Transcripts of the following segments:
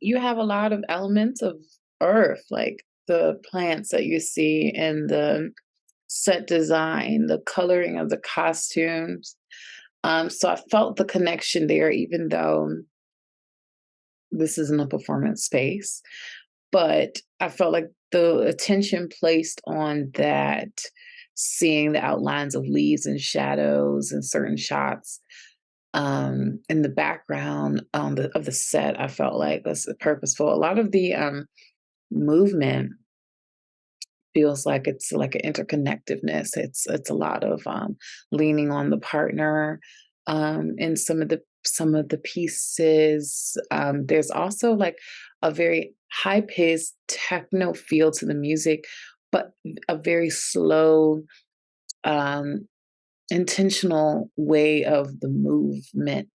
you have a lot of elements of earth, like the plants that you see in the set design, the coloring of the costumes. So I felt the connection there, even though this isn't a performance space. But I felt like the attention placed on that, seeing the outlines of leaves and shadows in certain shots, in the background, of the set, I felt like was purposeful. A lot of the, movement feels like it's like an interconnectedness. It's a lot of, leaning on the partner, in some of the pieces. There's also like a very high-paced techno feel to the music, but a very slow, um, intentional way of the movement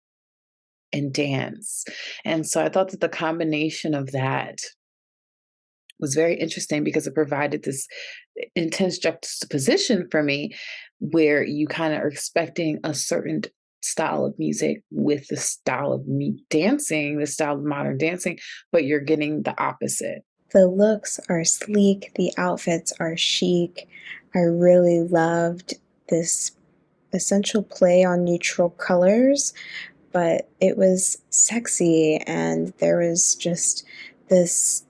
and dance. And so I thought that the combination of that was very interesting because it provided this intense juxtaposition for me where you kind of are expecting a certain style of music with the style of me dancing, the style of modern dancing, but you're getting the opposite. The looks are sleek, the outfits are chic. I really loved this essential play on neutral colors, but it was sexy, and there was just this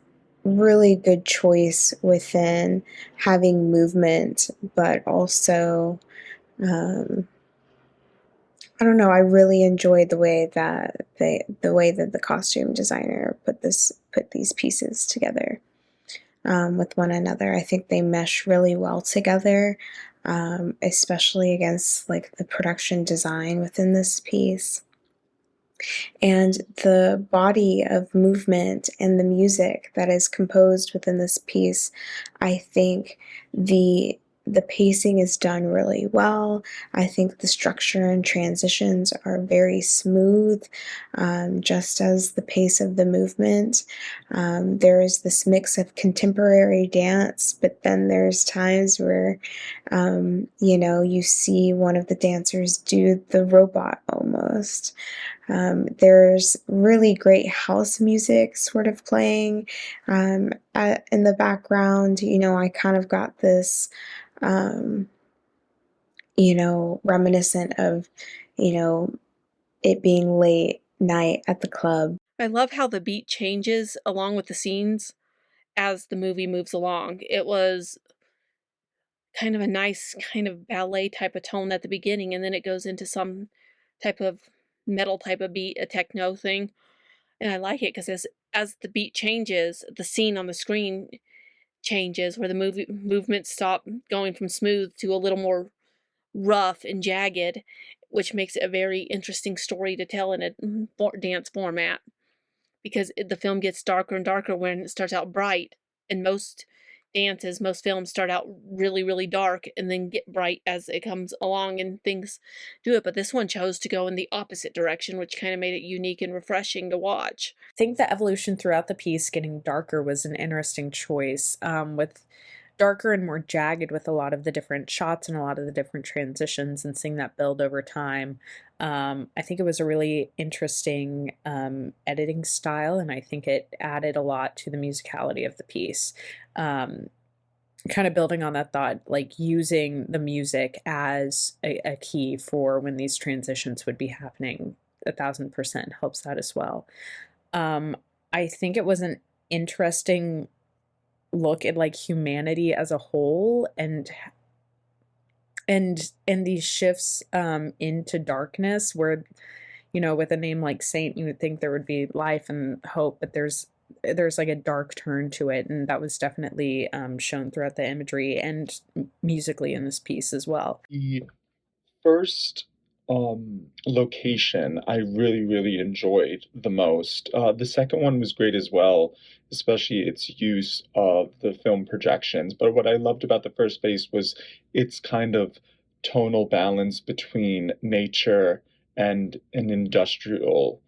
really good choice within having movement, but also, um, I don't know. I really enjoyed the way that the costume designer put these pieces together, with one another. I think they mesh really well together, especially against like the production design within this piece. And the body of movement and the music that is composed within this piece, I think the the pacing is done really well. I think the structure and transitions are very smooth, just as the pace of the movement. There is this mix of contemporary dance, but then there's times where, you see one of the dancers do the robot almost. There's really great house music sort of playing, in the background. I kind of got this, um, reminiscent of, you know, it being late night at the club. I love how the beat changes along with the scenes as the movie moves along. It was kind of a nice kind of ballet type of tone at the beginning, and then it goes into some type of metal type of beat, a techno thing. And I like it because as the beat changes, the scene on the screen changes where the movements stop going from smooth to a little more rough and jagged, which makes it a very interesting story to tell in a dance format because the film gets darker and darker when it starts out bright. And most films start out really, really dark and then get bright as it comes along and things do it. But this one chose to go in the opposite direction, which kind of made it unique and refreshing to watch. I think the evolution throughout the piece getting darker was an interesting choice, with darker and more jagged with a lot of the different shots and a lot of the different transitions and seeing that build over time. I think it was a really interesting editing style, and I think it added a lot to the musicality of the piece. Um, Kind of building on that thought, like using the music as a key for when these transitions would be happening, 1000% helps that as well. Um, I think it was an interesting look at like humanity as a whole and these shifts into darkness where with a name like Saint you would think there would be life and hope, but there's like a dark turn to it, and that was definitely shown throughout the imagery and musically in this piece as well. The first location I really, really enjoyed the most. The second one was great as well, especially its use of the film projections. But what I loved about the first space was its kind of tonal balance between nature and an industrial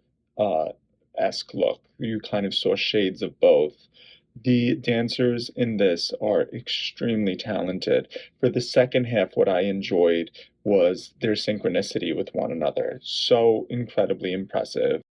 esque look. You kind of saw shades of both. The dancers in this are extremely talented. For the second half, what I enjoyed was their synchronicity with one another. So incredibly impressive.